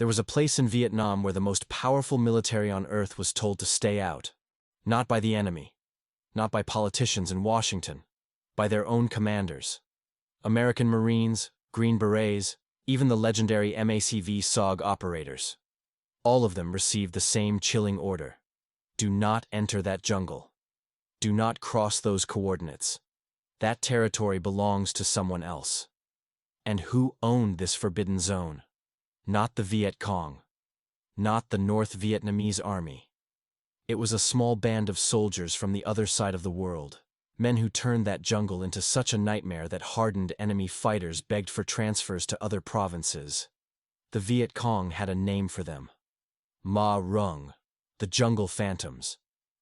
There was a place in Vietnam where the most powerful military on earth was told to stay out. Not by the enemy. Not by politicians in Washington. By their own commanders. American Marines, Green Berets, even the legendary MACV SOG operators. All of them received the same chilling order. Do not enter that jungle. Do not cross those coordinates. That territory belongs to someone else. And who owned this forbidden zone? Not the Viet Cong. Not the North Vietnamese army. It was a small band of soldiers from the other side of the world. Men who turned that jungle into such a nightmare that hardened enemy fighters begged for transfers to other provinces. The Viet Cong had a name for them. Ma Rung, the jungle phantoms.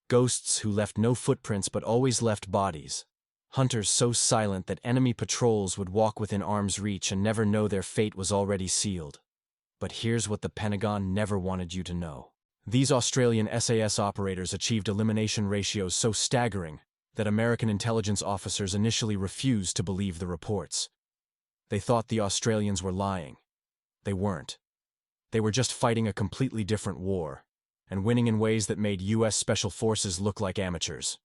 Ghosts who left no footprints but always left bodies. Hunters so silent that enemy patrols would walk within arm's reach and never know their fate was already sealed. But here's what the Pentagon never wanted you to know. These Australian SAS operators achieved elimination ratios so staggering that American intelligence officers initially refused to believe the reports. They thought the Australians were lying. They weren't. They were just fighting a completely different war, and winning in ways that made U.S. Special Forces look like amateurs.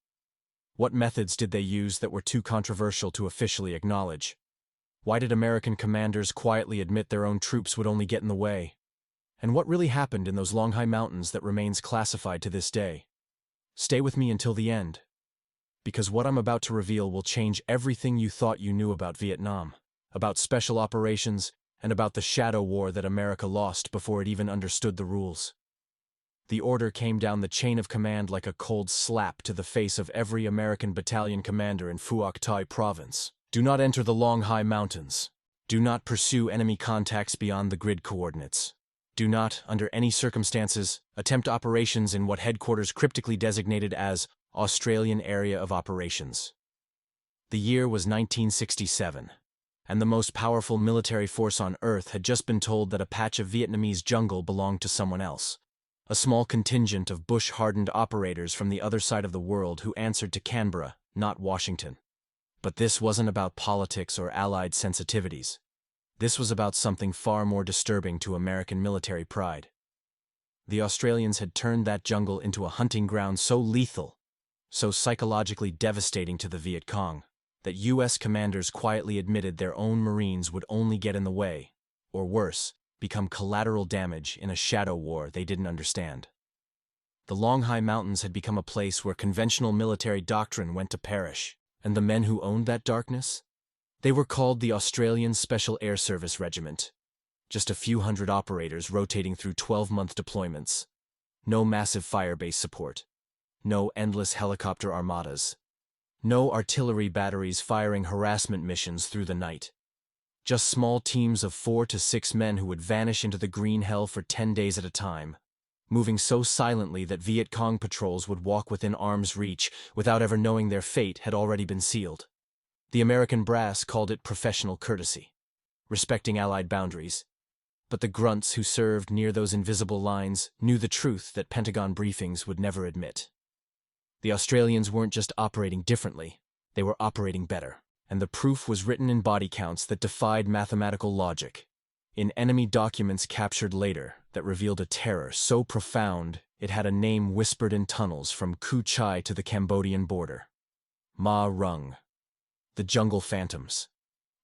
What methods did they use that were too controversial to officially acknowledge? Why did American commanders quietly admit their own troops would only get in the way? And what really happened in those long high mountains that remains classified to this day? Stay with me until the end, because what I'm about to reveal will change everything you thought you knew about Vietnam, about special operations, and about the shadow war that America lost before it even understood the rules. The order came down the chain of command like a cold slap to the face of every American battalion commander in Phuoc Tuy Province. Do not enter the long high mountains. Do not pursue enemy contacts beyond the grid coordinates. Do not, under any circumstances, attempt operations in what headquarters cryptically designated as Australian Area of Operations. The year was 1967, and the most powerful military force on Earth had just been told that a patch of Vietnamese jungle belonged to someone else. A small contingent of bush-hardened operators from the other side of the world who answered to Canberra, not Washington. But this wasn't about politics or allied sensitivities. This was about something far more disturbing to American military pride. The Australians had turned that jungle into a hunting ground so lethal, so psychologically devastating to the Viet Cong, that U.S. commanders quietly admitted their own Marines would only get in the way, or worse, become collateral damage in a shadow war they didn't understand. The long high mountains had become a place where conventional military doctrine went to perish. And the men who owned that darkness? They were called the Australian Special Air Service Regiment. Just a few hundred operators rotating through 12-month deployments. No massive fire-base support. No endless helicopter armadas. No artillery batteries firing harassment missions through the night. Just small teams of 4 to 6 men who would vanish into the green hell for 10 days at a time, moving so silently that Viet Cong patrols would walk within arm's reach without ever knowing their fate had already been sealed. The American brass called it professional courtesy, respecting Allied boundaries. But the grunts who served near those invisible lines knew the truth that Pentagon briefings would never admit. The Australians weren't just operating differently, they were operating better. And the proof was written in body counts that defied mathematical logic. In enemy documents captured later that revealed a terror so profound it had a name whispered in tunnels from Cu Chi to the Cambodian border. Ma Rung. The jungle phantoms.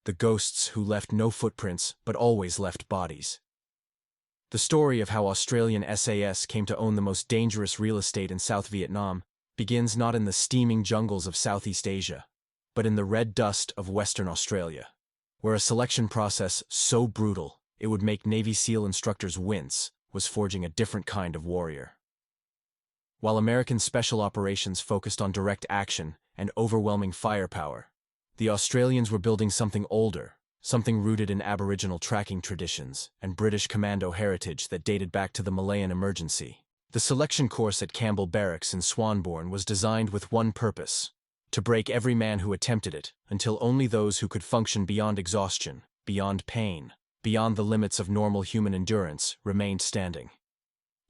The ghosts who left no footprints but always left bodies. The story of how Australian SAS came to own the most dangerous real estate in South Vietnam begins not in the steaming jungles of Southeast Asia, but in the red dust of Western Australia, where a selection process so brutal it would make Navy SEAL instructors wince was forging a different kind of warrior. While American special operations focused on direct action and overwhelming firepower, the Australians were building something older, something rooted in Aboriginal tracking traditions and British commando heritage that dated back to the Malayan emergency. The selection course at Campbell Barracks in Swanbourne was designed with one purpose: to break every man who attempted it until only those who could function beyond exhaustion, beyond pain, beyond the limits of normal human endurance, remained standing.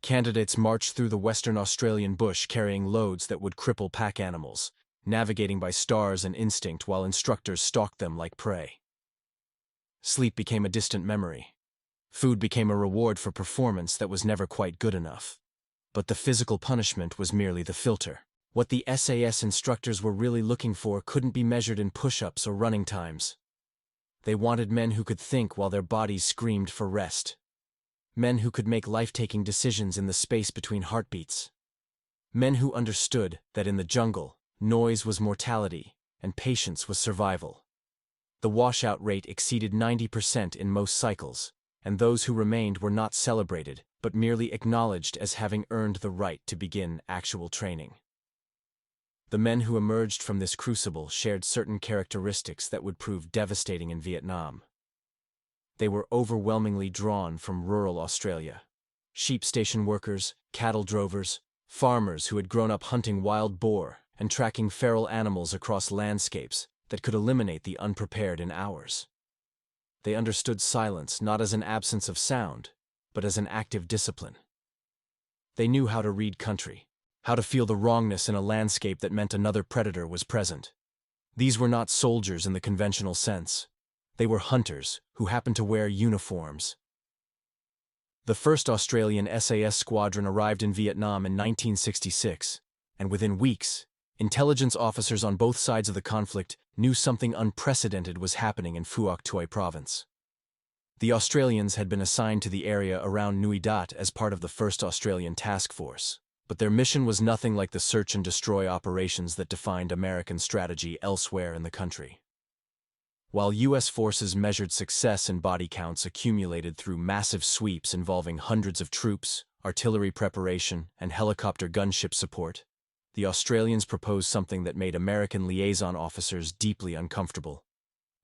Candidates marched through the Western Australian bush carrying loads that would cripple pack animals, navigating by stars and instinct while instructors stalked them like prey. Sleep became a distant memory. Food became a reward for performance that was never quite good enough. But the physical punishment was merely the filter. What the SAS instructors were really looking for couldn't be measured in push-ups or running times. They wanted men who could think while their bodies screamed for rest. Men who could make life-taking decisions in the space between heartbeats. Men who understood that in the jungle, noise was mortality and patience was survival. The washout rate exceeded 90% in most cycles, and those who remained were not celebrated, but merely acknowledged as having earned the right to begin actual training. The men who emerged from this crucible shared certain characteristics that would prove devastating in Vietnam. They were overwhelmingly drawn from rural Australia. Sheep station workers, cattle drovers, farmers who had grown up hunting wild boar and tracking feral animals across landscapes that could eliminate the unprepared in hours. They understood silence not as an absence of sound, but as an active discipline. They knew how to read country, how to feel the wrongness in a landscape that meant another predator was present. These were not soldiers in the conventional sense. They were hunters who happened to wear uniforms. The first Australian SAS squadron arrived in Vietnam in 1966, and within weeks, intelligence officers on both sides of the conflict knew something unprecedented was happening in Phuoc Tuy Province. The Australians had been assigned to the area around Nui Dat as part of the 1st Australian Task Force, but their mission was nothing like the search and destroy operations that defined American strategy elsewhere in the country. While U.S. forces measured success in body counts accumulated through massive sweeps involving hundreds of troops, artillery preparation, and helicopter gunship support, the Australians proposed something that made American liaison officers deeply uncomfortable.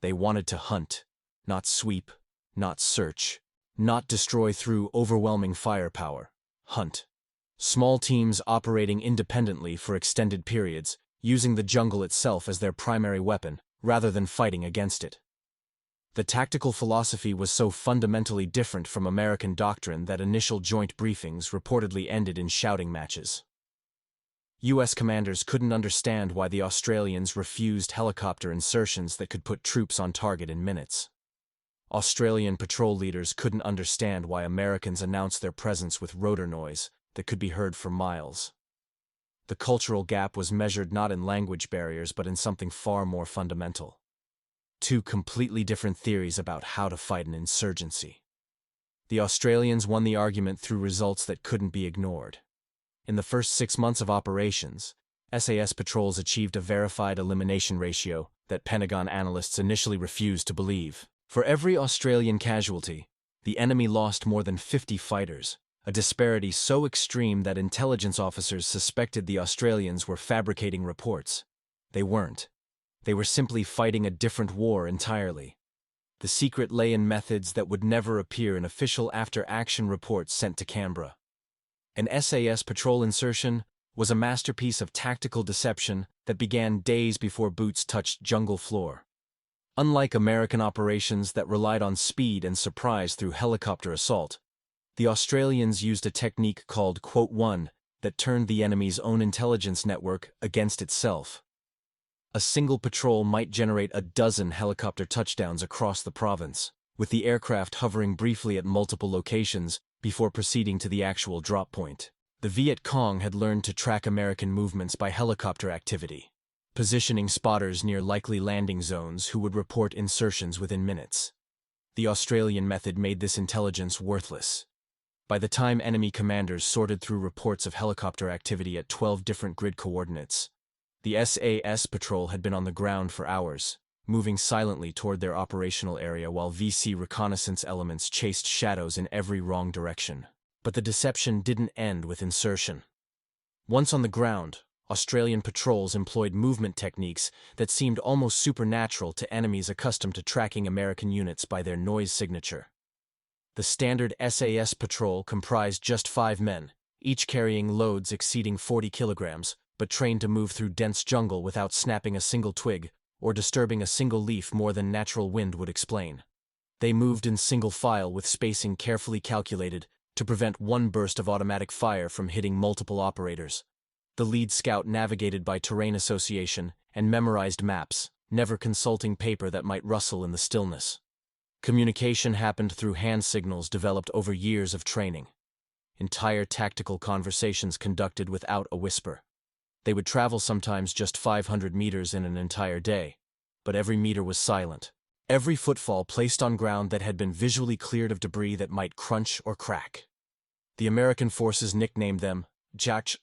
They wanted to hunt, not sweep, not search, not destroy through overwhelming firepower. Hunt. Small teams operating independently for extended periods, using the jungle itself as their primary weapon, rather than fighting against it. The tactical philosophy was so fundamentally different from American doctrine that initial joint briefings reportedly ended in shouting matches. U.S. commanders couldn't understand why the Australians refused helicopter insertions that could put troops on target in minutes. Australian patrol leaders couldn't understand why Americans announced their presence with rotor noise that could be heard for miles. The cultural gap was measured not in language barriers but in something far more fundamental. Two completely different theories about how to fight an insurgency. The Australians won the argument through results that couldn't be ignored. In the first 6 months of operations, SAS patrols achieved a verified elimination ratio that Pentagon analysts initially refused to believe. For every Australian casualty, the enemy lost more than 50 fighters, a disparity so extreme that intelligence officers suspected the Australians were fabricating reports. They weren't. They were simply fighting a different war entirely. The secret lay in methods that would never appear in official after-action reports sent to Canberra. An SAS patrol insertion was a masterpiece of tactical deception that began days before boots touched jungle floor. Unlike American operations that relied on speed and surprise through helicopter assault, the Australians used a technique called Quote 1 that turned the enemy's own intelligence network against itself. A single patrol might generate a dozen helicopter touchdowns across the province, with the aircraft hovering briefly at multiple locations before proceeding to the actual drop point. The Viet Cong had learned to track American movements by helicopter activity, positioning spotters near likely landing zones who would report insertions within minutes. The Australian method made this intelligence worthless. By the time enemy commanders sorted through reports of helicopter activity at 12 different grid coordinates, the SAS patrol had been on the ground for hours, moving silently toward their operational area while VC reconnaissance elements chased shadows in every wrong direction. But the deception didn't end with insertion. Once on the ground, Australian patrols employed movement techniques that seemed almost supernatural to enemies accustomed to tracking American units by their noise signature. The standard SAS patrol comprised just 5 men, each carrying loads exceeding 40 kilograms, but trained to move through dense jungle without snapping a single twig or disturbing a single leaf more than natural wind would explain. They moved in single file with spacing carefully calculated to prevent one burst of automatic fire from hitting multiple operators. The lead scout navigated by terrain association and memorized maps, never consulting paper that might rustle in the stillness. Communication happened through hand signals developed over years of training. Entire tactical conversations conducted without a whisper. They would travel sometimes just 500 meters in an entire day, but every meter was silent. Every footfall placed on ground that had been visually cleared of debris that might crunch or crack. The American forces nicknamed them Jach,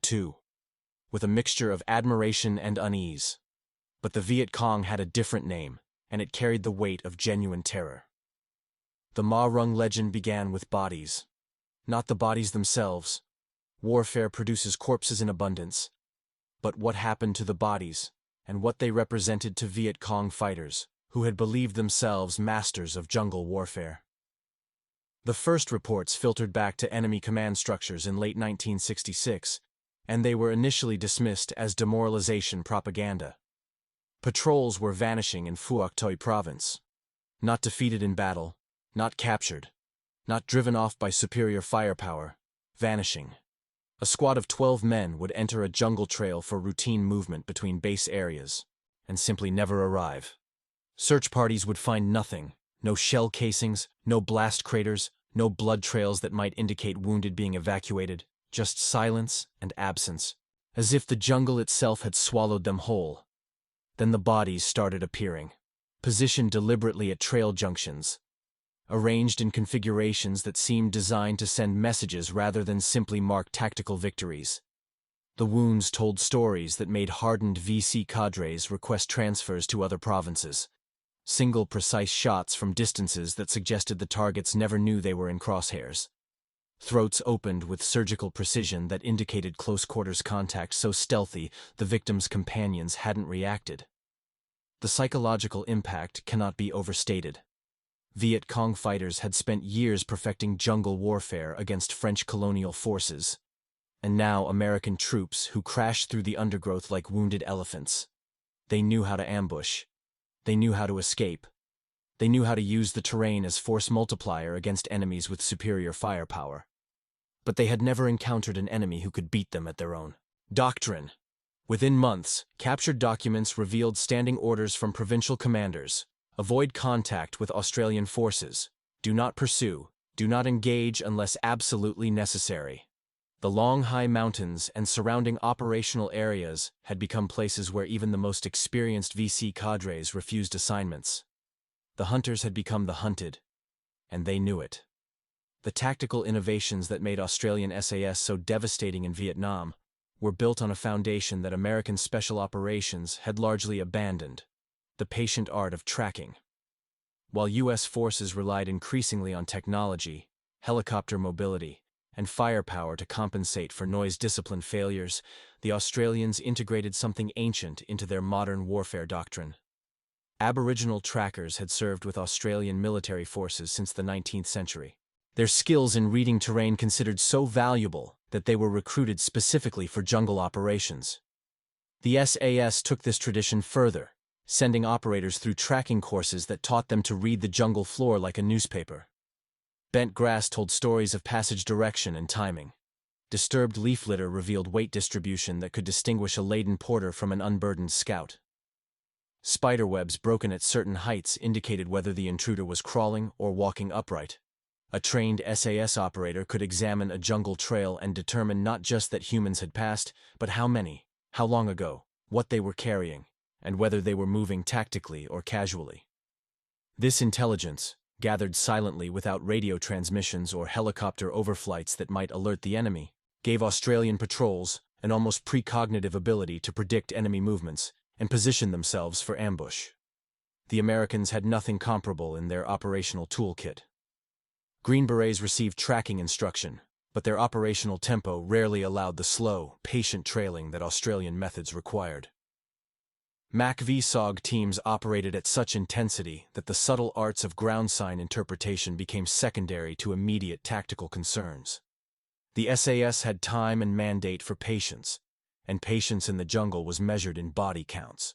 (2), with a mixture of admiration and unease. But the Viet Cong had a different name, and it carried the weight of genuine terror. The Ma Rung legend began with bodies. Not the bodies themselves. Warfare produces corpses in abundance. But what happened to the bodies, and what they represented to Viet Cong fighters, who had believed themselves masters of jungle warfare. The first reports filtered back to enemy command structures in late 1966, and they were initially dismissed as demoralization propaganda. Patrols were vanishing in Phuoc Tuy Province. Not defeated in battle, not captured, not driven off by superior firepower, vanishing. A squad of 12 men would enter a jungle trail for routine movement between base areas, and simply never arrive. Search parties would find nothing, no shell casings, no blast craters, no blood trails that might indicate wounded being evacuated, just silence and absence, as if the jungle itself had swallowed them whole. Then the bodies started appearing, positioned deliberately at trail junctions, arranged in configurations that seemed designed to send messages rather than simply mark tactical victories. The wounds told stories that made hardened VC cadres request transfers to other provinces. Single precise shots from distances that suggested the targets never knew they were in crosshairs. Throats opened with surgical precision that indicated close-quarters contact so stealthy the victim's companions hadn't reacted. The psychological impact cannot be overstated. Viet Cong fighters had spent years perfecting jungle warfare against French colonial forces, and now American troops who crashed through the undergrowth like wounded elephants. They knew how to ambush. They knew how to escape. They knew how to use the terrain as force multiplier against enemies with superior firepower. But they had never encountered an enemy who could beat them at their own doctrine. Within months, captured documents revealed standing orders from provincial commanders: avoid contact with Australian forces, do not pursue, do not engage unless absolutely necessary. The long high mountains and surrounding operational areas had become places where even the most experienced VC cadres refused assignments. The hunters had become the hunted, and they knew it. The tactical innovations that made Australian SAS so devastating in Vietnam were built on a foundation that American special operations had largely abandoned: the patient art of tracking. While U.S. forces relied increasingly on technology, helicopter mobility, and firepower to compensate for noise discipline failures, the Australians integrated something ancient into their modern warfare doctrine. Aboriginal trackers had served with Australian military forces since the 19th century. Their skills in reading terrain considered so valuable that they were recruited specifically for jungle operations. The SAS took this tradition further, sending operators through tracking courses that taught them to read the jungle floor like a newspaper. Bent grass told stories of passage direction and timing. Disturbed leaf litter revealed weight distribution that could distinguish a laden porter from an unburdened scout. Spiderwebs broken at certain heights indicated whether the intruder was crawling or walking upright. A trained SAS operator could examine a jungle trail and determine not just that humans had passed, but how many, how long ago, what they were carrying, and whether they were moving tactically or casually. This intelligence, gathered silently without radio transmissions or helicopter overflights that might alert the enemy, gave Australian patrols an almost precognitive ability to predict enemy movements and position themselves for ambush. The Americans had nothing comparable in their operational toolkit. Green Berets received tracking instruction, but their operational tempo rarely allowed the slow, patient trailing that Australian methods required. MAC-VSOG teams operated at such intensity that the subtle arts of ground sign interpretation became secondary to immediate tactical concerns. The SAS had time and mandate for patience, and patience in the jungle was measured in body counts.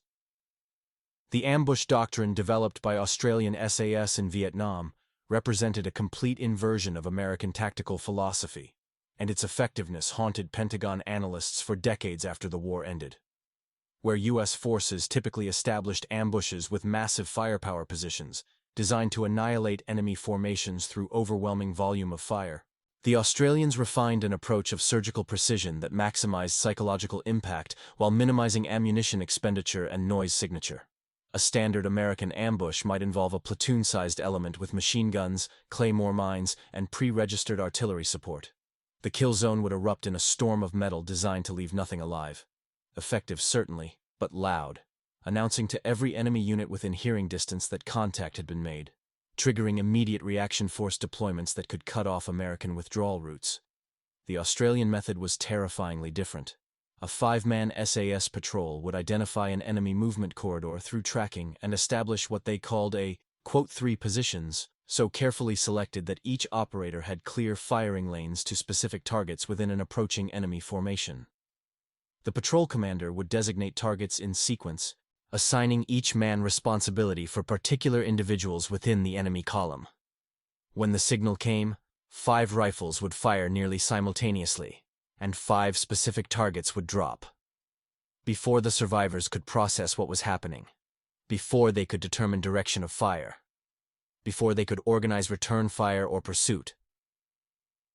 The ambush doctrine developed by Australian SAS in Vietnam represented a complete inversion of American tactical philosophy, and its effectiveness haunted Pentagon analysts for decades after the war ended. Where U.S. forces typically established ambushes with massive firepower positions, designed to annihilate enemy formations through overwhelming volume of fire. The Australians refined an approach of surgical precision that maximized psychological impact while minimizing ammunition expenditure and noise signature. A standard American ambush might involve a platoon-sized element with machine guns, claymore mines, and pre-registered artillery support. The kill zone would erupt in a storm of metal designed to leave nothing alive. Effective certainly, but loud, announcing to every enemy unit within hearing distance that contact had been made, triggering immediate reaction force deployments that could cut off American withdrawal routes. The Australian method was terrifyingly different. A 5-man SAS patrol would identify an enemy movement corridor through tracking and establish what they called a, quote, 3 positions, so carefully selected that each operator had clear firing lanes to specific targets within an approaching enemy formation. The patrol commander would designate targets in sequence, assigning each man responsibility for particular individuals within the enemy column. When the signal came, 5 rifles would fire nearly simultaneously, and 5 specific targets would drop. Before the survivors could process what was happening, before they could determine direction of fire, before they could organize return fire or pursuit,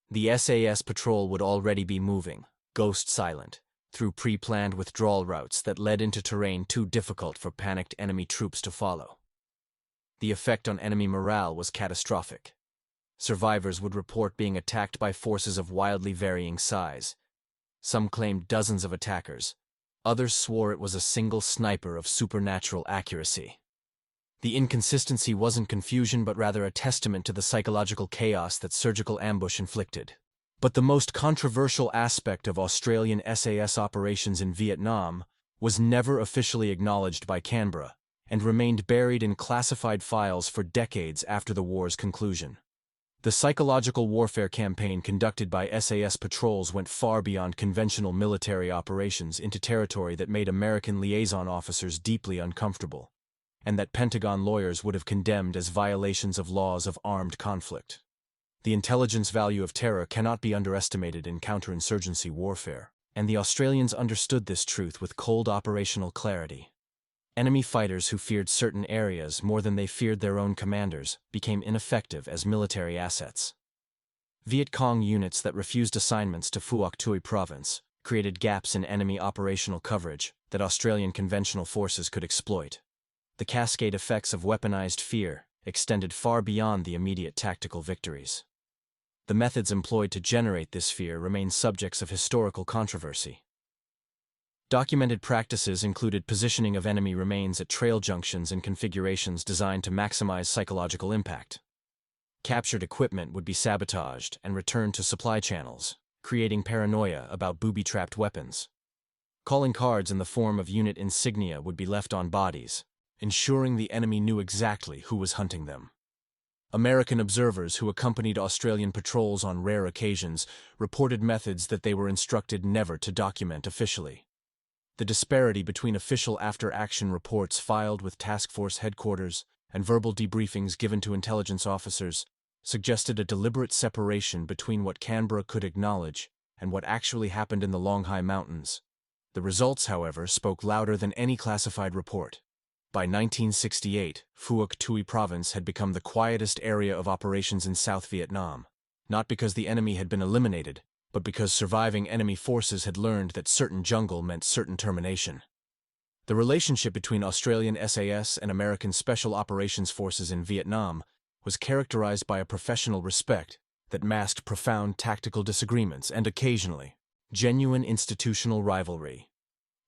the SAS patrol would already be moving, ghost silent, through pre-planned withdrawal routes that led into terrain too difficult for panicked enemy troops to follow. The effect on enemy morale was catastrophic. Survivors would report being attacked by forces of wildly varying size. Some claimed dozens of attackers. Others swore it was a single sniper of supernatural accuracy. The inconsistency wasn't confusion but rather a testament to the psychological chaos that surgical ambush inflicted. But the most controversial aspect of Australian SAS operations in Vietnam was never officially acknowledged by Canberra and remained buried in classified files for decades after the war's conclusion. The psychological warfare campaign conducted by SAS patrols went far beyond conventional military operations into territory that made American liaison officers deeply uncomfortable, and that Pentagon lawyers would have condemned as violations of laws of armed conflict. The intelligence value of terror cannot be underestimated in counterinsurgency warfare, and the Australians understood this truth with cold operational clarity. Enemy fighters who feared certain areas more than they feared their own commanders became ineffective as military assets. Viet Cong units that refused assignments to Phuoc Tuy Province created gaps in enemy operational coverage that Australian conventional forces could exploit. The cascade effects of weaponized fear extended far beyond the immediate tactical victories. The methods employed to generate this fear remain subjects of historical controversy. Documented practices included positioning of enemy remains at trail junctions and configurations designed to maximize psychological impact. Captured equipment would be sabotaged and returned to supply channels, creating paranoia about booby-trapped weapons. Calling cards in the form of unit insignia would be left on bodies, ensuring the enemy knew exactly who was hunting them. American observers who accompanied Australian patrols on rare occasions reported methods that they were instructed never to document officially. The disparity between official after-action reports filed with task force headquarters and verbal debriefings given to intelligence officers suggested a deliberate separation between what Canberra could acknowledge and what actually happened in the Longhai Mountains. The results, however, spoke louder than any classified report. By 1968, Phuoc Tuy Province had become the quietest area of operations in South Vietnam, not because the enemy had been eliminated, but because surviving enemy forces had learned that certain jungle meant certain termination. The relationship between Australian SAS and American Special Operations Forces in Vietnam was characterized by a professional respect that masked profound tactical disagreements and occasionally, genuine institutional rivalry.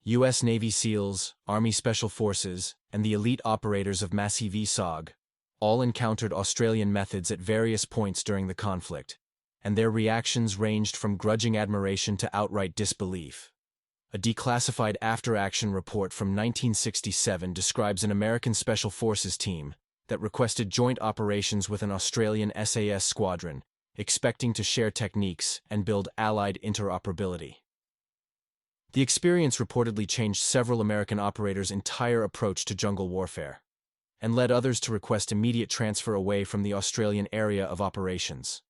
U.S. Navy SEALs, Army Special Forces, and the elite operators of Massivie SOG all encountered Australian methods at various points during the conflict, and their reactions ranged from grudging admiration to outright disbelief. A declassified after-action report from 1967 describes an American Special Forces team that requested joint operations with an Australian SAS squadron, expecting to share techniques and build allied interoperability. The experience reportedly changed several American operators' entire approach to jungle warfare, and led others to request immediate transfer away from the Australian area of operations.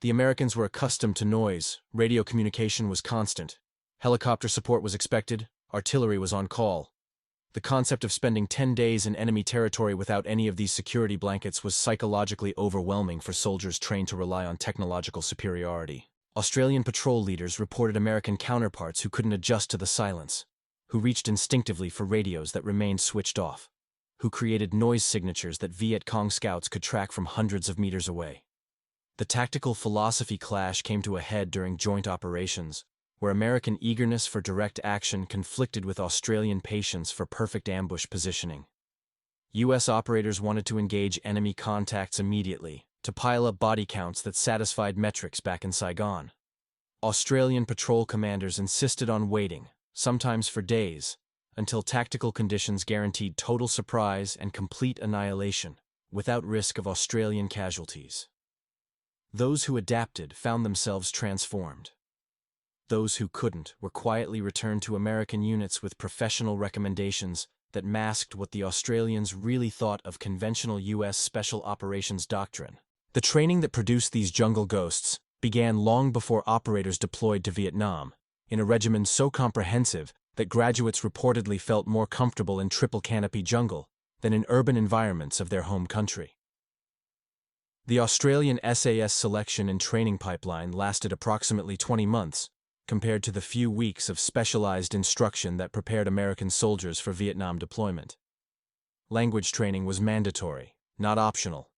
The Americans were accustomed to noise, radio communication was constant, helicopter support was expected, artillery was on call. The concept of spending 10 days in enemy territory without any of these security blankets was psychologically overwhelming for soldiers trained to rely on technological superiority. Australian patrol leaders reported American counterparts who couldn't adjust to the silence, who reached instinctively for radios that remained switched off, who created noise signatures that Viet Cong scouts could track from hundreds of meters away. The tactical philosophy clash came to a head during joint operations, where American eagerness for direct action conflicted with Australian patience for perfect ambush positioning. U.S. operators wanted to engage enemy contacts immediately, to pile up body counts that satisfied metrics back in Saigon. Australian patrol commanders insisted on waiting, sometimes for days, until tactical conditions guaranteed total surprise and complete annihilation, without risk of Australian casualties. Those who adapted found themselves transformed. Those who couldn't were quietly returned to American units with professional recommendations that masked what the Australians really thought of conventional U.S. Special Operations doctrine. The training that produced these jungle ghosts began long before operators deployed to Vietnam, in a regimen so comprehensive that graduates reportedly felt more comfortable in triple canopy jungle than in urban environments of their home country. The Australian SAS selection and training pipeline lasted approximately 20 months, compared to the few weeks of specialized instruction that prepared American soldiers for Vietnam deployment. Language training was mandatory, not optional.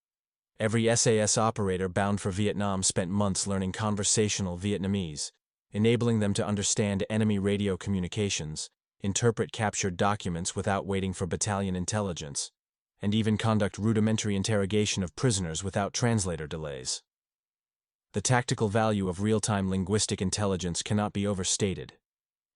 Every SAS operator bound for Vietnam spent months learning conversational Vietnamese, enabling them to understand enemy radio communications, interpret captured documents without waiting for battalion intelligence, and even conduct rudimentary interrogation of prisoners without translator delays. The tactical value of real-time linguistic intelligence cannot be overstated.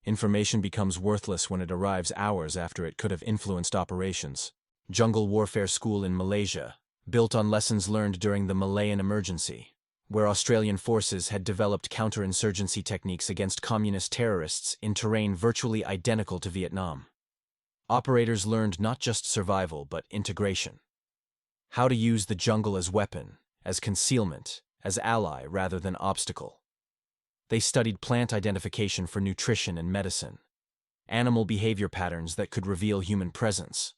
Information becomes worthless when it arrives hours after it could have influenced operations. Jungle Warfare School in Malaysia, built on lessons learned during the Malayan Emergency, where Australian forces had developed counterinsurgency techniques against communist terrorists in terrain virtually identical to Vietnam. Operators learned not just survival but integration. How to use the jungle as weapon, as concealment, as ally rather than obstacle. They studied plant identification for nutrition and medicine, animal behavior patterns that could reveal human presence,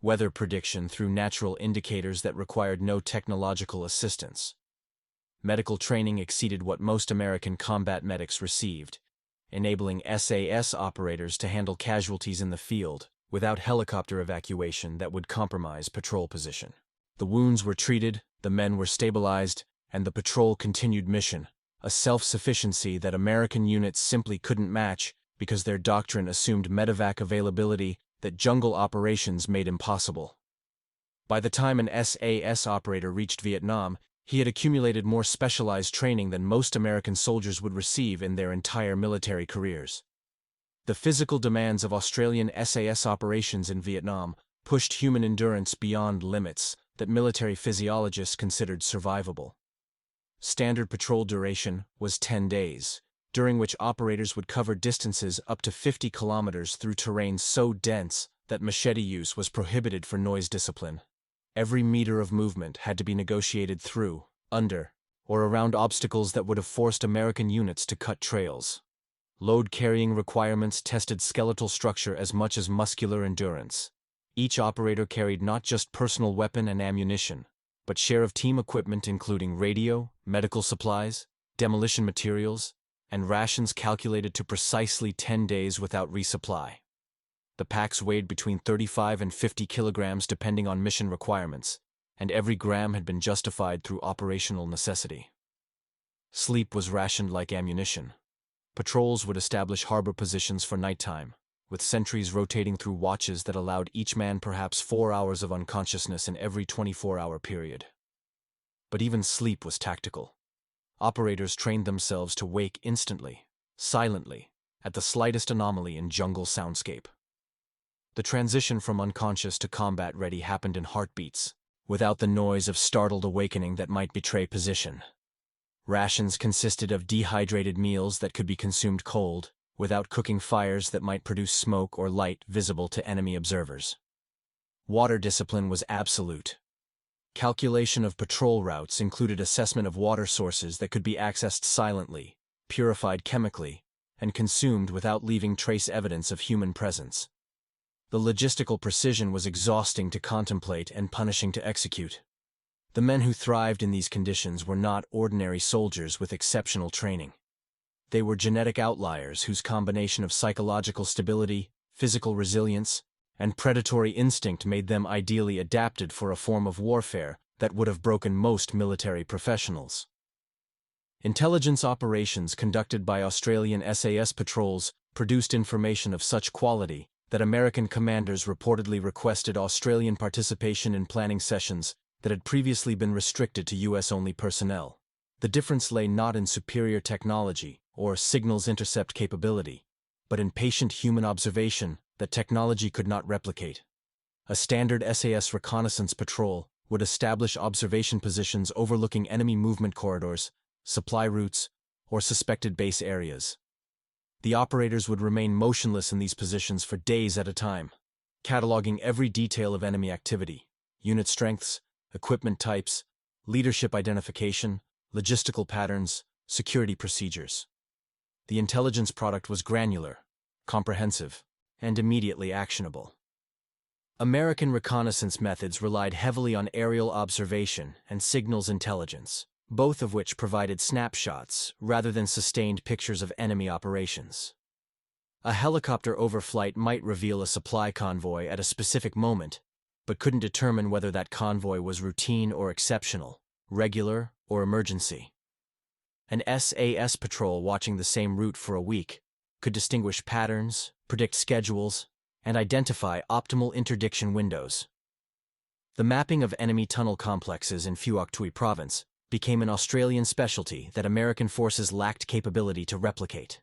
weather prediction through natural indicators that required no technological assistance. Medical training exceeded what most American combat medics received, enabling SAS operators to handle casualties in the field without helicopter evacuation that would compromise patrol position. The wounds were treated, the men were stabilized, and the patrol continued mission, a self-sufficiency that American units simply couldn't match because their doctrine assumed medevac availability that jungle operations made impossible. By the time an SAS operator reached Vietnam, he had accumulated more specialized training than most American soldiers would receive in their entire military careers. The physical demands of Australian SAS operations in Vietnam pushed human endurance beyond limits that military physiologists considered survivable. Standard patrol duration was 10 days, during which operators would cover distances up to 50 kilometers through terrain so dense that machete use was prohibited for noise discipline. Every meter of movement had to be negotiated through, under, or around obstacles that would have forced American units to cut trails. Load-carrying requirements tested skeletal structure as much as muscular endurance. Each operator carried not just personal weapon and ammunition, but share of team equipment including radio, medical supplies, demolition materials, and rations calculated to precisely 10 days without resupply. The packs weighed between 35 and 50 kilograms depending on mission requirements, and every gram had been justified through operational necessity. Sleep was rationed like ammunition. Patrols would establish harbor positions for nighttime, with sentries rotating through watches that allowed each man perhaps 4 hours of unconsciousness in every 24-hour period. But even sleep was tactical. Operators trained themselves to wake instantly, silently, at the slightest anomaly in jungle soundscape. The transition from unconscious to combat-ready happened in heartbeats, without the noise of startled awakening that might betray position. Rations consisted of dehydrated meals that could be consumed cold, without cooking fires that might produce smoke or light visible to enemy observers. Water discipline was absolute. Calculation of patrol routes included assessment of water sources that could be accessed silently, purified chemically, and consumed without leaving trace evidence of human presence. The logistical precision was exhausting to contemplate and punishing to execute. The men who thrived in these conditions were not ordinary soldiers with exceptional training. They were genetic outliers whose combination of psychological stability, physical resilience, and predatory instinct made them ideally adapted for a form of warfare that would have broken most military professionals. Intelligence operations conducted by Australian SAS patrols produced information of such quality that American commanders reportedly requested Australian participation in planning sessions that had previously been restricted to US-only personnel. The difference lay not in superior technology or signals intercept capability, but in patient human observation that technology could not replicate. A standard SAS reconnaissance patrol would establish observation positions overlooking enemy movement corridors, supply routes, or suspected base areas. The operators would remain motionless in these positions for days at a time, cataloging every detail of enemy activity, unit strengths, equipment types, leadership identification, logistical patterns, security procedures. The intelligence product was granular, comprehensive, and immediately actionable. American reconnaissance methods relied heavily on aerial observation and signals intelligence, both of which provided snapshots rather than sustained pictures of enemy operations. A helicopter overflight might reveal a supply convoy at a specific moment, but couldn't determine whether that convoy was routine or exceptional, regular or emergency. An SAS patrol watching the same route for a week could distinguish patterns, predict schedules, and identify optimal interdiction windows. The mapping of enemy tunnel complexes in Phuoc Tuy Province became an Australian specialty that American forces lacked capability to replicate.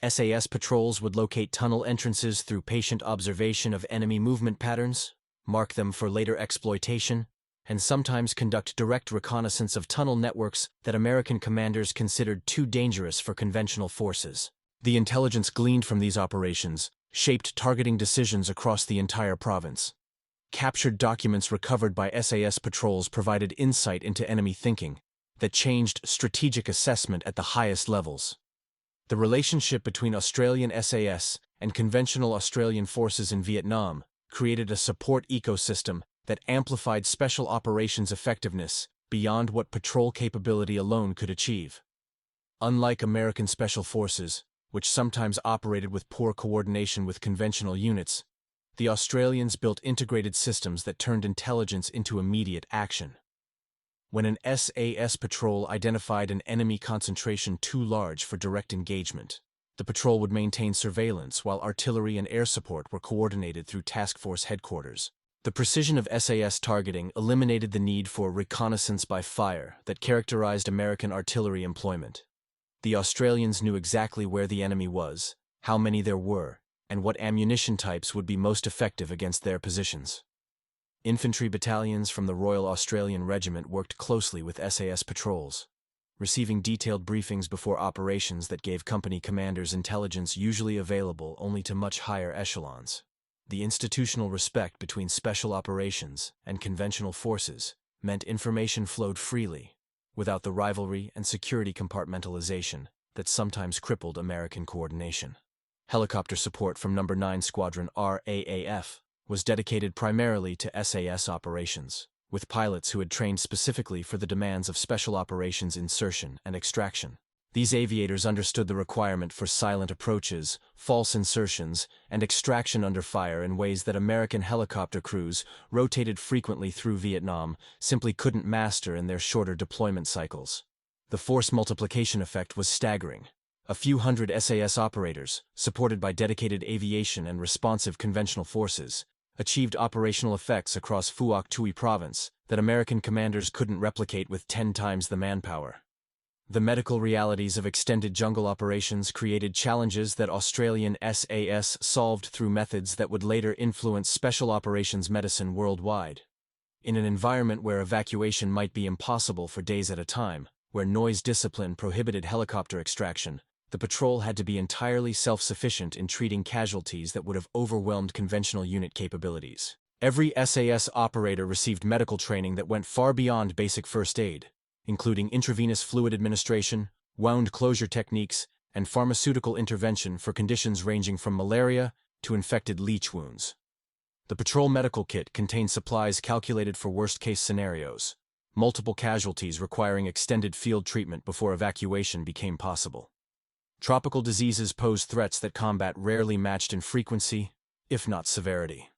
SAS patrols would locate tunnel entrances through patient observation of enemy movement patterns, mark them for later exploitation, and sometimes conduct direct reconnaissance of tunnel networks that American commanders considered too dangerous for conventional forces. The intelligence gleaned from these operations shaped targeting decisions across the entire province. Captured documents recovered by SAS patrols provided insight into enemy thinking that changed strategic assessment at the highest levels. The relationship between Australian SAS and conventional Australian forces in Vietnam created a support ecosystem that amplified special operations effectiveness beyond what patrol capability alone could achieve. Unlike American special forces, which sometimes operated with poor coordination with conventional units, the Australians built integrated systems that turned intelligence into immediate action. When an SAS patrol identified an enemy concentration too large for direct engagement, the patrol would maintain surveillance while artillery and air support were coordinated through task force headquarters. The precision of SAS targeting eliminated the need for reconnaissance by fire that characterized American artillery employment. The Australians knew exactly where the enemy was, how many there were, and what ammunition types would be most effective against their positions. Infantry battalions from the Royal Australian Regiment worked closely with SAS patrols, receiving detailed briefings before operations that gave company commanders intelligence usually available only to much higher echelons. The institutional respect between special operations and conventional forces meant information flowed freely, without the rivalry and security compartmentalization that sometimes crippled American coordination. Helicopter support from No. 9 Squadron RAAF was dedicated primarily to SAS operations, with pilots who had trained specifically for the demands of special operations insertion and extraction. These aviators understood the requirement for silent approaches, false insertions, and extraction under fire in ways that American helicopter crews, rotated frequently through Vietnam, simply couldn't master in their shorter deployment cycles. The force multiplication effect was staggering. A few hundred SAS operators, supported by dedicated aviation and responsive conventional forces, achieved operational effects across Phuoc Tuy Province that American commanders couldn't replicate with 10 times the manpower. The medical realities of extended jungle operations created challenges that Australian SAS solved through methods that would later influence special operations medicine worldwide. In an environment where evacuation might be impossible for days at a time, where noise discipline prohibited helicopter extraction, the patrol had to be entirely self-sufficient in treating casualties that would have overwhelmed conventional unit capabilities. Every SAS operator received medical training that went far beyond basic first aid, including intravenous fluid administration, wound closure techniques, and pharmaceutical intervention for conditions ranging from malaria to infected leech wounds. The patrol medical kit contained supplies calculated for worst-case scenarios, multiple casualties requiring extended field treatment before evacuation became possible. Tropical diseases posed threats that combat rarely matched in frequency, if not severity.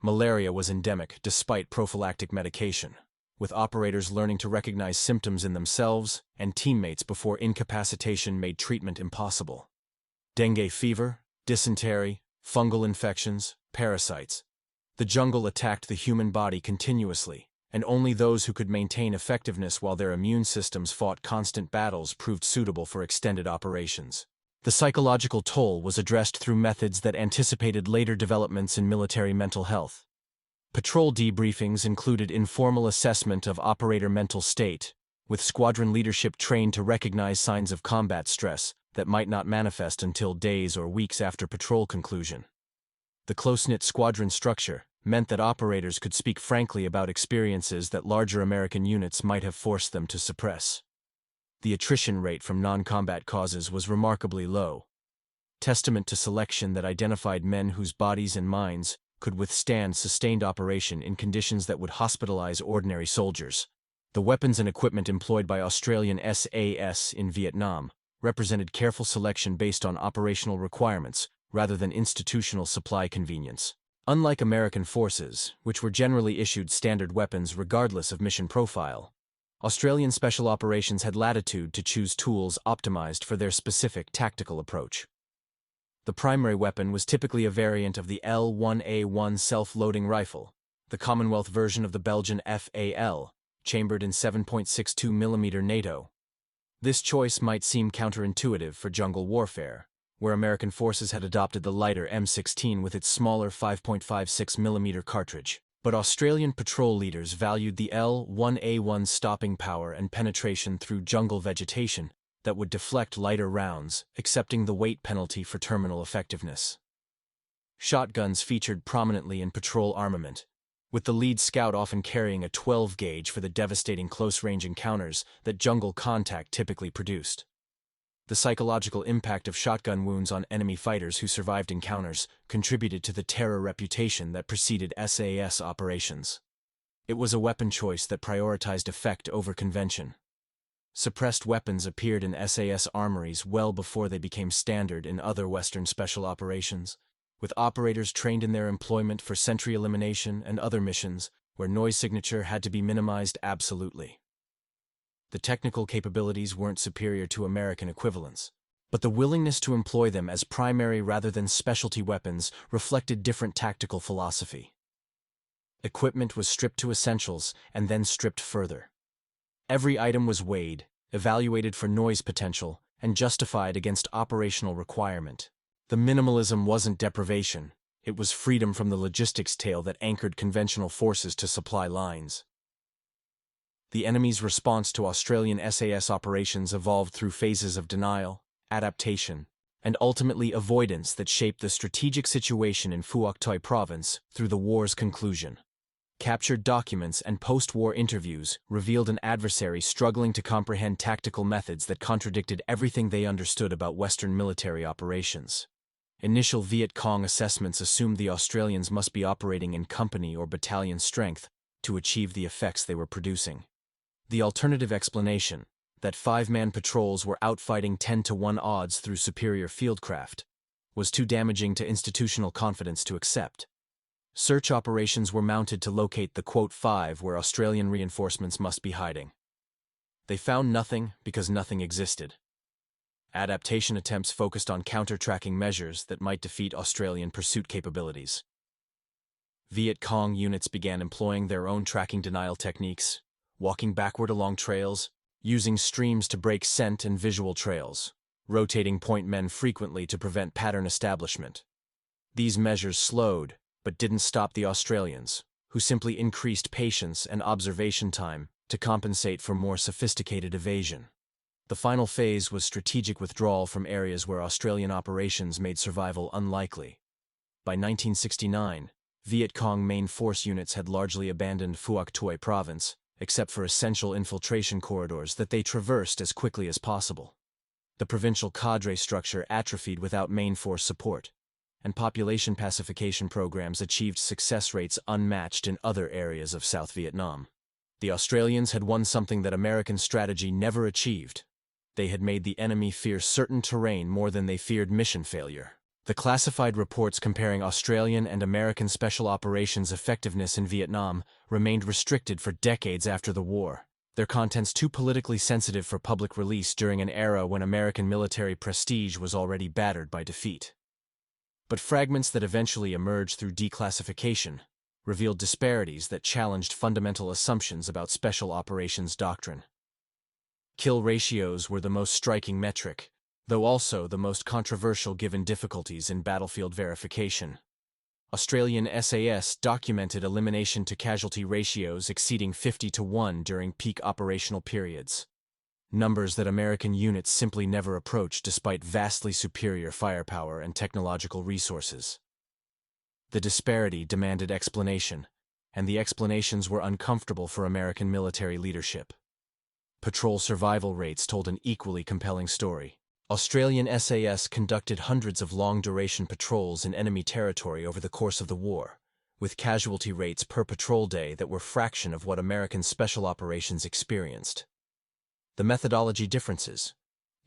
Malaria was endemic despite prophylactic medication, with operators learning to recognize symptoms in themselves and teammates before incapacitation made treatment impossible. Dengue fever, dysentery, fungal infections, parasites. The jungle attacked the human body continuously, and only those who could maintain effectiveness while their immune systems fought constant battles proved suitable for extended operations. The psychological toll was addressed through methods that anticipated later developments in military mental health. Patrol debriefings included informal assessment of operator mental state, with squadron leadership trained to recognize signs of combat stress that might not manifest until days or weeks after patrol conclusion. The close-knit squadron structure meant that operators could speak frankly about experiences that larger American units might have forced them to suppress. The attrition rate from non-combat causes was remarkably low, testament to selection that identified men whose bodies and minds could withstand sustained operation in conditions that would hospitalize ordinary soldiers. The weapons and equipment employed by Australian SAS in Vietnam represented careful selection based on operational requirements rather than institutional supply convenience. Unlike American forces, which were generally issued standard weapons regardless of mission profile, Australian Special Operations had latitude to choose tools optimized for their specific tactical approach. The primary weapon was typically a variant of the L1A1 self-loading rifle, the Commonwealth version of the Belgian FAL, chambered in 7.62mm NATO. This choice might seem counterintuitive for jungle warfare, where American forces had adopted the lighter M16 with its smaller 5.56mm cartridge. But Australian patrol leaders valued the L1A1's stopping power and penetration through jungle vegetation that would deflect lighter rounds, accepting the weight penalty for terminal effectiveness. Shotguns featured prominently in patrol armament, with the lead scout often carrying a 12-gauge for the devastating close-range encounters that jungle contact typically produced. The psychological impact of shotgun wounds on enemy fighters who survived encounters contributed to the terror reputation that preceded SAS operations. It was a weapon choice that prioritized effect over convention. Suppressed weapons appeared in SAS armories well before they became standard in other Western special operations, with operators trained in their employment for sentry elimination and other missions where noise signature had to be minimized absolutely. The technical capabilities weren't superior to American equivalents, but the willingness to employ them as primary rather than specialty weapons reflected different tactical philosophy. Equipment was stripped to essentials and then stripped further. Every item was weighed, evaluated for noise potential, and justified against operational requirement. The minimalism wasn't deprivation, it was freedom from the logistics tail that anchored conventional forces to supply lines. The enemy's response to Australian SAS operations evolved through phases of denial, adaptation, and ultimately avoidance that shaped the strategic situation in Phuoc Tuy Province through the war's conclusion. Captured documents and post-war interviews revealed an adversary struggling to comprehend tactical methods that contradicted everything they understood about Western military operations. Initial Viet Cong assessments assumed the Australians must be operating in company or battalion strength to achieve the effects they were producing. The alternative explanation, that 5-man patrols were outfighting 10-to-1 odds through superior fieldcraft, was too damaging to institutional confidence to accept. Search operations were mounted to locate the "5" where Australian reinforcements must be hiding. They found nothing because nothing existed. Adaptation attempts focused on counter-tracking measures that might defeat Australian pursuit capabilities. Viet Cong units began employing their own tracking denial techniques, walking backward along trails, using streams to break scent and visual trails, rotating point men frequently to prevent pattern establishment. These measures slowed, but didn't stop the Australians, who simply increased patience and observation time to compensate for more sophisticated evasion. The final phase was strategic withdrawal from areas where Australian operations made survival unlikely. By 1969, Viet Cong main force units had largely abandoned Phuoc Tuy Province, except for essential infiltration corridors that they traversed as quickly as possible. The provincial cadre structure atrophied without main force support, and population pacification programs achieved success rates unmatched in other areas of South Vietnam. The Australians had won something that American strategy never achieved. They had made the enemy fear certain terrain more than they feared mission failure. The classified reports comparing Australian and American special operations effectiveness in Vietnam remained restricted for decades after the war, their contents too politically sensitive for public release during an era when American military prestige was already battered by defeat. But fragments that eventually emerged through declassification revealed disparities that challenged fundamental assumptions about special operations doctrine. Kill ratios were the most striking metric, though also the most controversial given difficulties in battlefield verification. Australian SAS documented elimination to casualty ratios exceeding 50-1 during peak operational periods, numbers that American units simply never approached despite vastly superior firepower and technological resources. The disparity demanded explanation, and the explanations were uncomfortable for American military leadership. Patrol survival rates told an equally compelling story. Australian SAS conducted hundreds of long-duration patrols in enemy territory over the course of the war, with casualty rates per patrol day that were a fraction of what American special operations experienced. The methodology differences,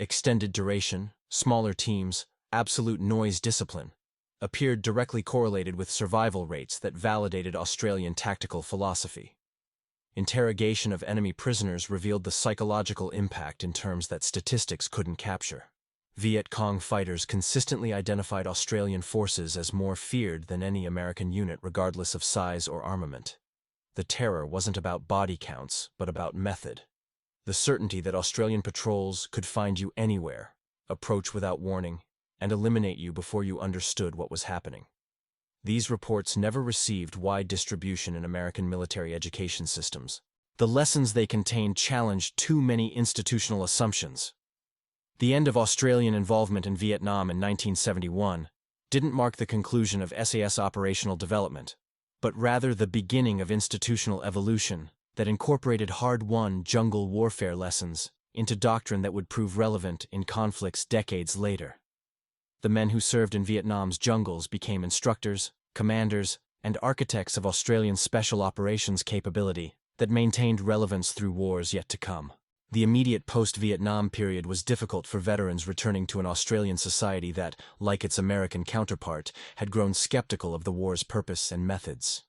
extended duration, smaller teams, absolute noise discipline, appeared directly correlated with survival rates that validated Australian tactical philosophy. Interrogation of enemy prisoners revealed the psychological impact in terms that statistics couldn't capture. Viet Cong fighters consistently identified Australian forces as more feared than any American unit regardless of size or armament. The terror wasn't about body counts, but about method. The certainty that Australian patrols could find you anywhere, approach without warning, and eliminate you before you understood what was happening. These reports never received wide distribution in American military education systems. The lessons they contained challenged too many institutional assumptions. The end of Australian involvement in Vietnam in 1971 didn't mark the conclusion of SAS operational development, but rather the beginning of institutional evolution that incorporated hard-won jungle warfare lessons into doctrine that would prove relevant in conflicts decades later. The men who served in Vietnam's jungles became instructors, commanders, and architects of Australian special operations capability that maintained relevance through wars yet to come. The immediate post-Vietnam period was difficult for veterans returning to an Australian society that, like its American counterpart, had grown skeptical of the war's purpose and methods.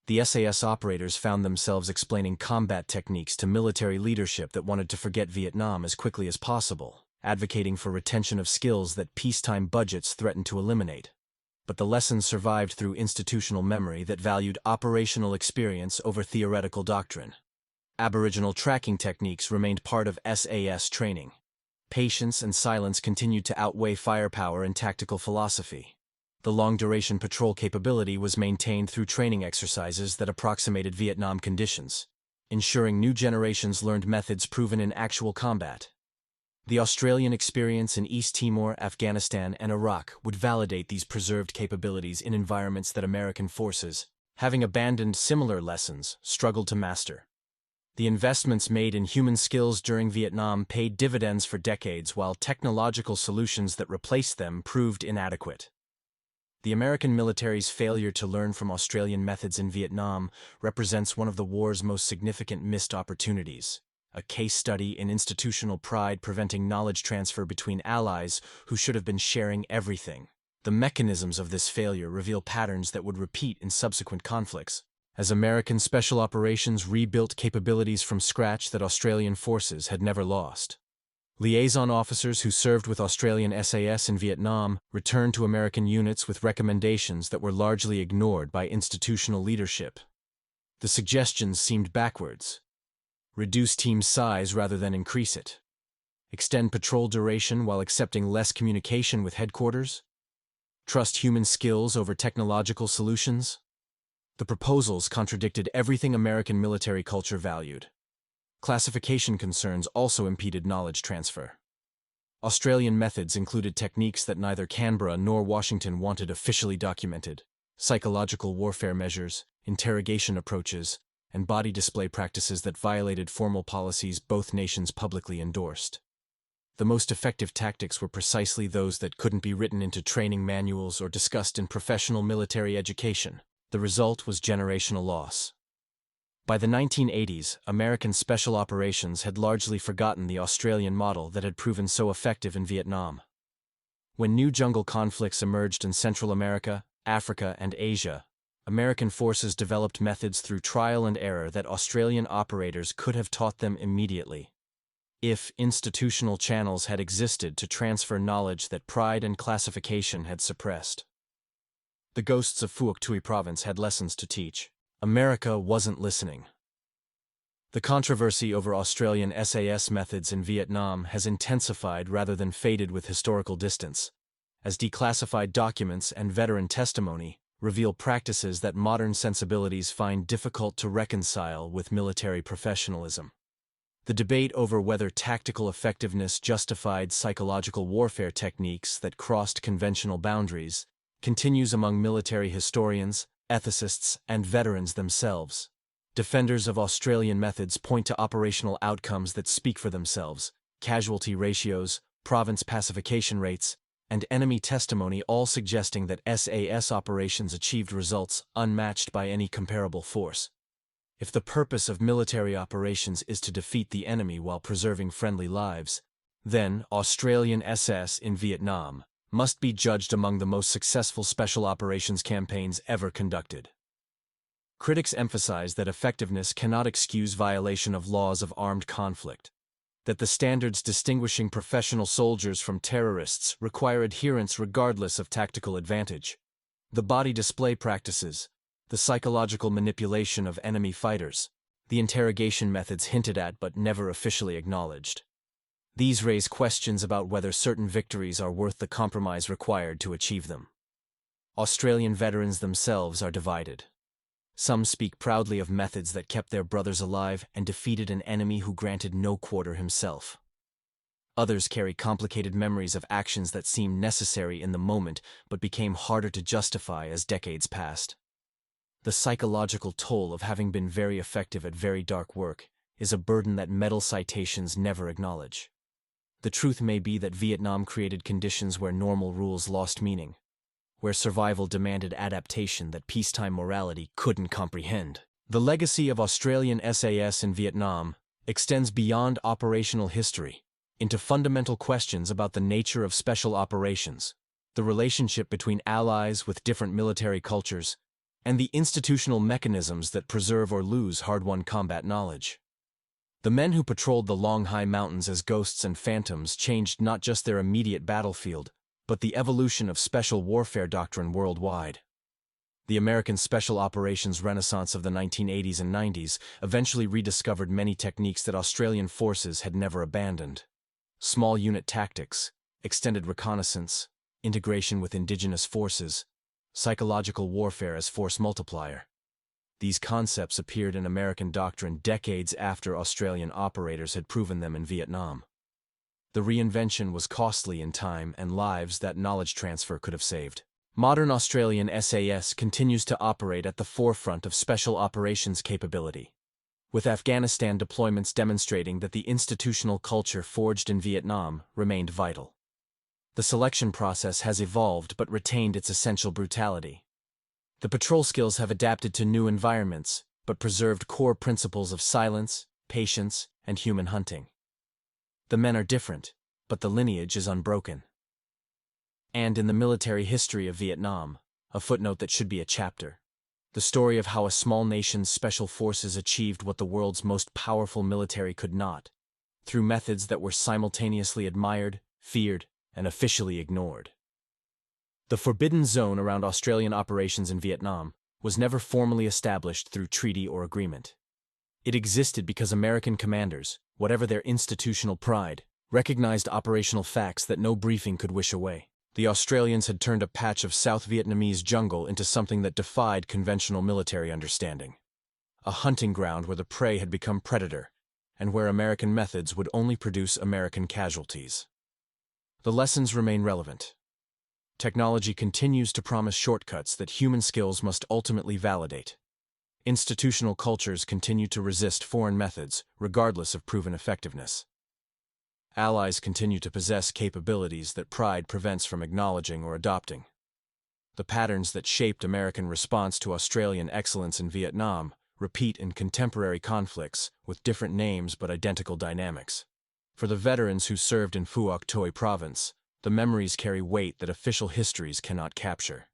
The SAS operators found themselves explaining combat techniques to military leadership that wanted to forget Vietnam as quickly as possible, advocating for retention of skills that peacetime budgets threatened to eliminate. But the lessons survived through institutional memory that valued operational experience over theoretical doctrine. Aboriginal tracking techniques remained part of SAS training. Patience and silence continued to outweigh firepower and tactical philosophy. The long-duration patrol capability was maintained through training exercises that approximated Vietnam conditions, ensuring new generations learned methods proven in actual combat. The Australian experience in East Timor, Afghanistan, and Iraq would validate these preserved capabilities in environments that American forces, having abandoned similar lessons, struggled to master. The investments made in human skills during Vietnam paid dividends for decades, while technological solutions that replaced them proved inadequate. The American military's failure to learn from Australian methods in Vietnam represents one of the war's most significant missed opportunities, a case study in institutional pride preventing knowledge transfer between allies who should have been sharing everything. The mechanisms of this failure reveal patterns that would repeat in subsequent conflicts, as American special operations rebuilt capabilities from scratch that Australian forces had never lost. Liaison officers who served with Australian SAS in Vietnam returned to American units with recommendations that were largely ignored by institutional leadership. The suggestions seemed backwards. Reduce team size rather than increase it. Extend patrol duration while accepting less communication with headquarters. Trust human skills over technological solutions. The proposals contradicted everything American military culture valued. Classification concerns also impeded knowledge transfer. Australian methods included techniques that neither Canberra nor Washington wanted officially documented: psychological warfare measures, interrogation approaches, and body display practices that violated formal policies both nations publicly endorsed. The most effective tactics were precisely those that couldn't be written into training manuals or discussed in professional military education. The result was generational loss. By the 1980s, American special operations had largely forgotten the Australian model that had proven so effective in Vietnam. When new jungle conflicts emerged in Central America, Africa, and Asia, American forces developed methods through trial and error that Australian operators could have taught them immediately, if institutional channels had existed to transfer knowledge that pride and classification had suppressed. The ghosts of Phuoc Tuy Province had lessons to teach. America wasn't listening. The controversy over Australian SAS methods in Vietnam has intensified rather than faded with historical distance, as declassified documents and veteran testimony reveal practices that modern sensibilities find difficult to reconcile with military professionalism. The debate over whether tactical effectiveness justified psychological warfare techniques that crossed conventional boundaries continues among military historians, ethicists, and veterans themselves. Defenders of Australian methods point to operational outcomes that speak for themselves: casualty ratios, province pacification rates, and enemy testimony, all suggesting that SAS operations achieved results unmatched by any comparable force. If the purpose of military operations is to defeat the enemy while preserving friendly lives, then Australian SAS in Vietnam must be judged among the most successful special operations campaigns ever conducted. Critics emphasize that effectiveness cannot excuse violation of laws of armed conflict, that the standards distinguishing professional soldiers from terrorists require adherence regardless of tactical advantage. The body display practices, the psychological manipulation of enemy fighters, the interrogation methods hinted at but never officially acknowledged. These raise questions about whether certain victories are worth the compromise required to achieve them. Australian veterans themselves are divided. Some speak proudly of methods that kept their brothers alive and defeated an enemy who granted no quarter himself. Others carry complicated memories of actions that seemed necessary in the moment but became harder to justify as decades passed. The psychological toll of having been very effective at very dark work is a burden that medal citations never acknowledge. The truth may be that Vietnam created conditions where normal rules lost meaning, where survival demanded adaptation that peacetime morality couldn't comprehend. The legacy of Australian SAS in Vietnam extends beyond operational history into fundamental questions about the nature of special operations, the relationship between allies with different military cultures, and the institutional mechanisms that preserve or lose hard-won combat knowledge. The men who patrolled the long high mountains as ghosts and phantoms changed not just their immediate battlefield, but the evolution of special warfare doctrine worldwide. The American special operations renaissance of the 1980s and 90s eventually rediscovered many techniques that Australian forces had never abandoned. Small unit tactics, extended reconnaissance, integration with indigenous forces, psychological warfare as force multiplier. These concepts appeared in American doctrine decades after Australian operators had proven them in Vietnam. The reinvention was costly in time and lives that knowledge transfer could have saved. Modern Australian SAS continues to operate at the forefront of special operations capability, with Afghanistan deployments demonstrating that the institutional culture forged in Vietnam remained vital. The selection process has evolved but retained its essential brutality. The patrol skills have adapted to new environments, but preserved core principles of silence, patience, and human hunting. The men are different, but the lineage is unbroken. And in the military history of Vietnam, a footnote that should be a chapter, the story of how a small nation's special forces achieved what the world's most powerful military could not, through methods that were simultaneously admired, feared, and officially ignored. The forbidden zone around Australian operations in Vietnam was never formally established through treaty or agreement. It existed because American commanders, whatever their institutional pride, recognized operational facts that no briefing could wish away. The Australians had turned a patch of South Vietnamese jungle into something that defied conventional military understanding. A hunting ground where the prey had become predator, and where American methods would only produce American casualties. The lessons remain relevant. Technology continues to promise shortcuts that human skills must ultimately validate. Institutional cultures continue to resist foreign methods, regardless of proven effectiveness. Allies continue to possess capabilities that pride prevents from acknowledging or adopting. The patterns that shaped American response to Australian excellence in Vietnam repeat in contemporary conflicts with different names but identical dynamics. For the veterans who served in Phuoc Tuy Province, the memories carry weight that official histories cannot capture.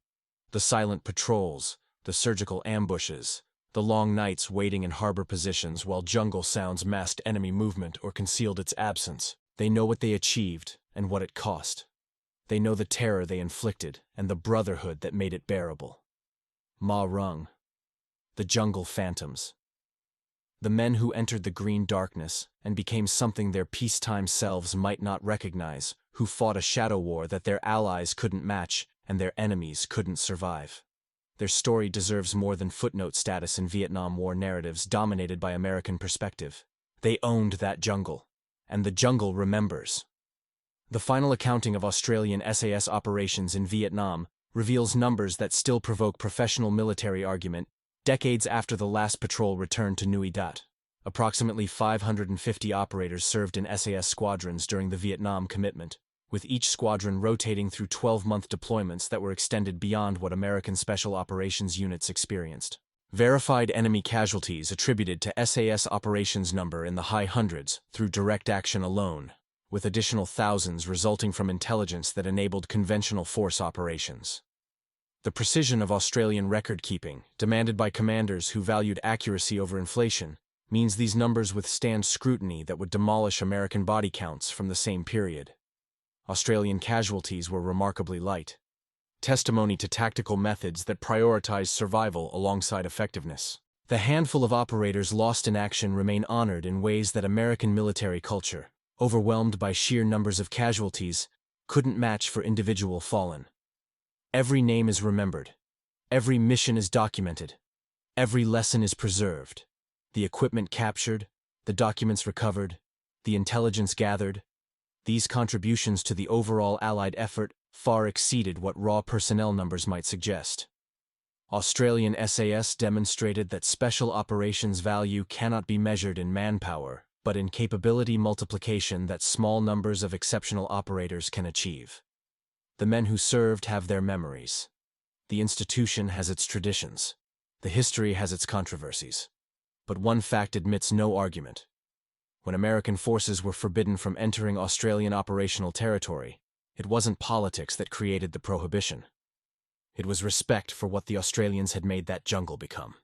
The silent patrols, the surgical ambushes, the long nights waiting in harbor positions while jungle sounds masked enemy movement or concealed its absence. They know what they achieved and what it cost. They know the terror they inflicted and the brotherhood that made it bearable. Ma Rung, the jungle phantoms. The men who entered the green darkness and became something their peacetime selves might not recognize, who fought a shadow war that their allies couldn't match and their enemies couldn't survive. Their story deserves more than footnote status in Vietnam War narratives dominated by American perspective. They owned that jungle, and the jungle remembers. The final accounting of Australian SAS operations in Vietnam reveals numbers that still provoke professional military argument decades after the last patrol returned to Nui Dat. Approximately 550 operators served in SAS squadrons during the Vietnam commitment, with each squadron rotating through 12-month deployments that were extended beyond what American Special Operations units experienced. Verified enemy casualties attributed to SAS operations number in the high hundreds through direct action alone, with additional thousands resulting from intelligence that enabled conventional force operations. The precision of Australian record-keeping, demanded by commanders who valued accuracy over inflation, means these numbers withstand scrutiny that would demolish American body counts from the same period. Australian casualties were remarkably light, testimony to tactical methods that prioritized survival alongside effectiveness. The handful of operators lost in action remain honored in ways that American military culture, overwhelmed by sheer numbers of casualties, couldn't match for individual fallen. Every name is remembered. Every mission is documented. Every lesson is preserved. The equipment captured, the documents recovered, the intelligence gathered. These contributions to the overall Allied effort far exceeded what raw personnel numbers might suggest. Australian SAS demonstrated that special operations value cannot be measured in manpower, but in capability multiplication that small numbers of exceptional operators can achieve. The men who served have their memories. The institution has its traditions. The history has its controversies. But one fact admits no argument. When American forces were forbidden from entering Australian operational territory, it wasn't politics that created the prohibition. It was respect for what the Australians had made that jungle become.